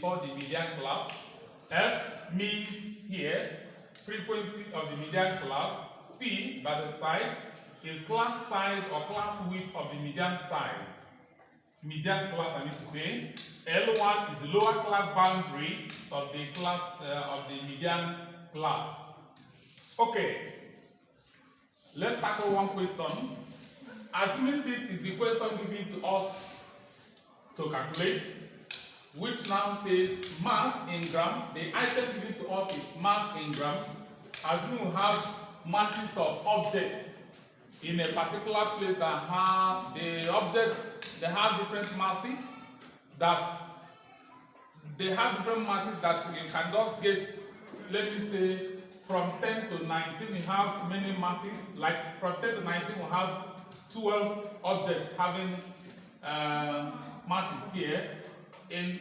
before the median class. F means here frequency of the median class. C by the side is class size or class width of the median size. Median class, I need to say. L1 is the lower class boundary of the class of the median class. Okay, let's tackle one question. Assuming this is the question given to us to calculate, which now says mass in grams. The item given to us is mass in grams. Assuming we have masses of objects in a particular place that have the objects, they have different masses that you can just get. Let me say from 10 to 19 we have many masses. Like from 10 to 19 we have 12 objects having masses here. In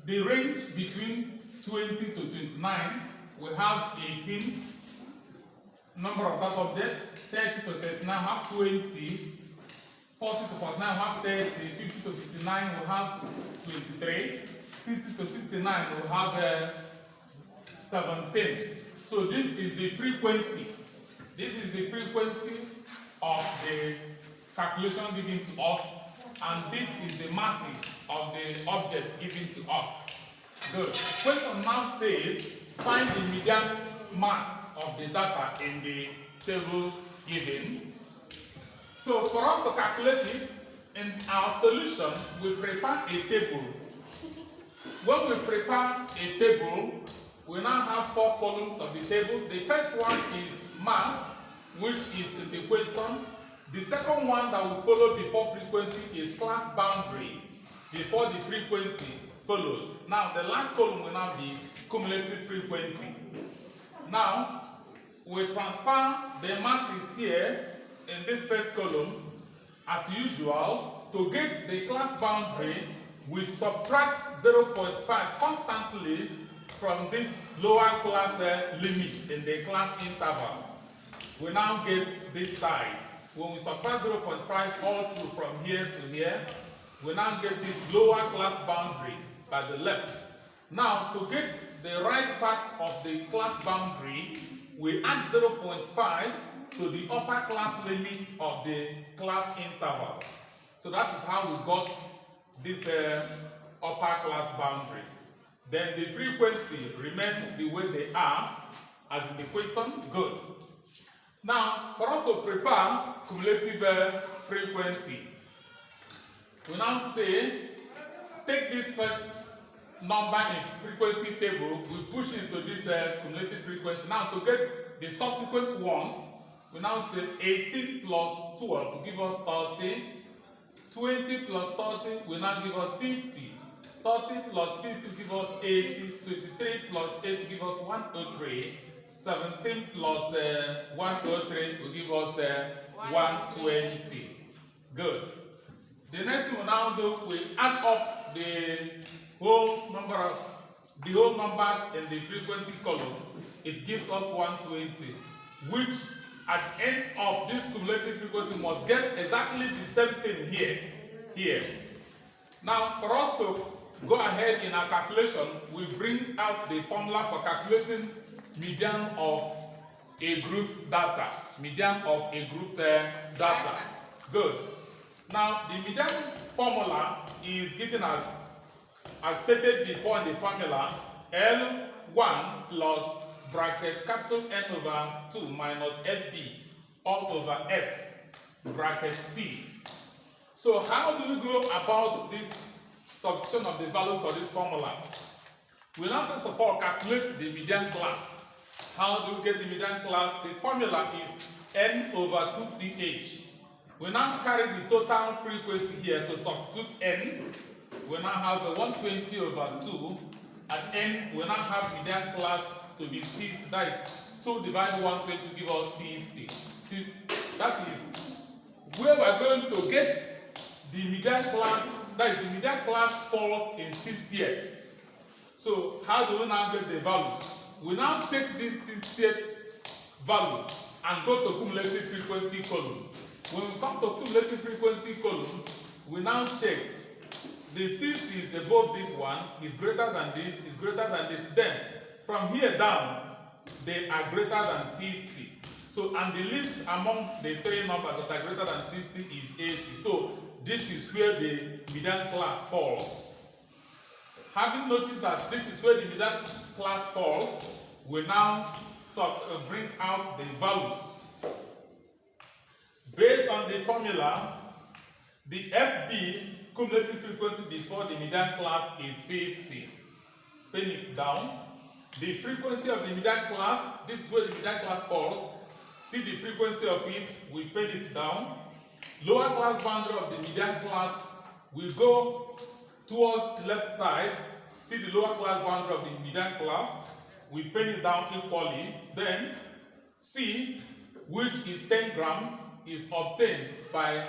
the range between 20 to 29 we have 18 number of that objects. 30 to 39 have 20, 40 to 49 have 30, 50 to 59 will have 23, 60 to 69 will have 17. So this is the frequency. This is the frequency of the calculation given to us, and this is the masses of the object given to us. Good. Question now says find the median mass of the data in the table given. So for us to calculate it, in our solution, we prepare a table. When we prepare a table, we now have 4 columns of the table. The first one is mass, which is in the question. The second one that will follow before frequency is class boundary, before the frequency follows. Now, the last column will now be cumulative frequency. Now, we transfer the masses here in this first column. As usual, to get the class boundary, we subtract 0.5 constantly from this lower class limit in the class interval. We now get this size. When we subtract 0.5 all through from here to here, we now get this lower class boundary by the left. Now, to get the right part of the class boundary, we add 0.5 to the upper class limit of the class interval. So that is how we got this upper class boundary. Then the frequency remains the way they are, as in the question. Good. Now, for us to prepare cumulative frequency, we now say, take this first number in frequency table, we push into this cumulative frequency. Now, to get the subsequent ones, we now say 18 plus 12 will give us 30. 20 plus 30 will now give us 50. 30 plus 50 will give us 80. 23 plus 8 will give us 103. 17 plus 103 will give us 120. Good. The next thing we now do, we add up the whole numbers in the frequency column. It gives us 120, which at the end of this cumulative frequency must get exactly the same thing here. Now, for us to go ahead in our calculation, we bring out the formula for calculating median of a grouped data. Median of a grouped data. Good. Now, the median formula is given as stated before in the formula, L1 plus bracket capital N over 2 minus FB all over F bracket C. So how do we go about this substitution of the values for this formula? We now first of all calculate the median class. How do we get the median class? The formula is N over 2TH. We now carry the total frequency here to substitute N. We now have a 120 over 2. At N, we now have median class to be 60. That is 2 divided 120 to give us 60. That is where we are going to get the median class. That is, the median class falls in 60th. So how do we now get the values? We now take this 60th value and go to cumulative frequency column. When we come to cumulative frequency column, we now check the 60 is above this one, is greater than this, is greater than this. Then, from here down, they are greater than 60. So, and the least among the three numbers that are greater than 60 is 80. So, this is where the median class falls. Having noticed that this is where the median class falls, we now bring out the values. Based on the formula, the FB cumulative frequency before the median class is 50. Pen it down. The frequency of the median class, this is where the median class falls. See the frequency of it, we pen it down. Lower class boundary of the median class will go towards the left side. See the lower class boundary of the median class. We pen it down equally. Then C, which is 10 grams, is obtained by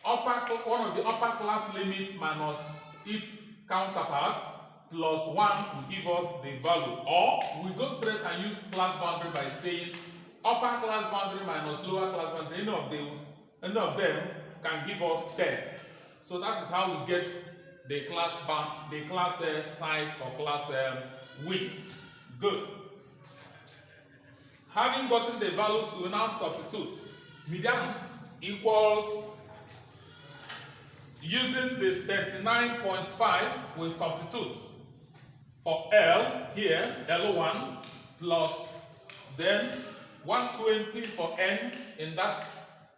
one of the upper class limits minus its counterpart plus 1 will give us the value. Or we go straight and use class boundary by saying upper class boundary minus lower class boundary. Any of them can give us 10. So that is how we get the class size or class width. Good. Having gotten the values, we will now substitute. Median equals, using the 39.5, we substitute for L here, L1 plus then 120 for N in that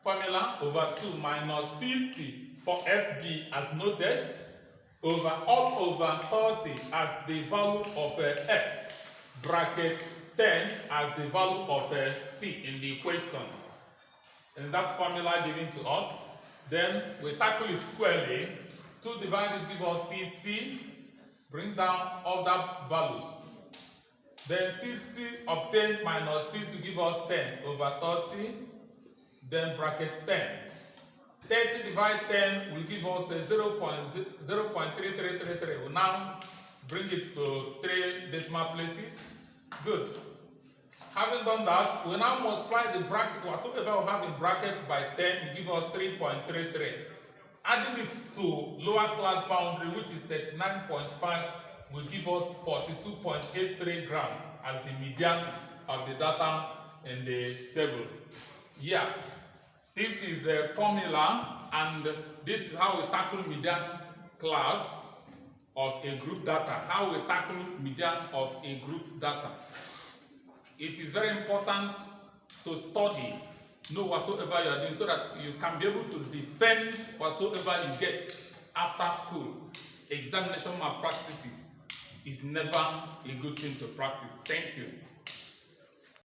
formula over 2 minus 50 for FB as noted over all over 30 as the value of F bracket 10 as the value of C in the question. In that formula given to us, then we tackle it squarely. 2 divided give us 60, bring down all that values. Then 60 obtained minus 50 give us 10 over 30, then bracket 10. 30 divided 10 will give us a 0.3333. We'll now bring it to 3 decimal places. Good. Having done that, we now multiply the bracket, whatsoever we have in bracket by 10 will give us 3.33. Adding it to lower class boundary, which is 39.5, will give us 42.83 grams as the median of the data in the table. Yeah, this is a formula, and this is how we tackle median class of a group data. How we tackle median of a group data. It is very important to study, know whatsoever you are doing, so that you can be able to defend whatsoever you get after school. Examination malpractices is never a good thing to practice. Thank you.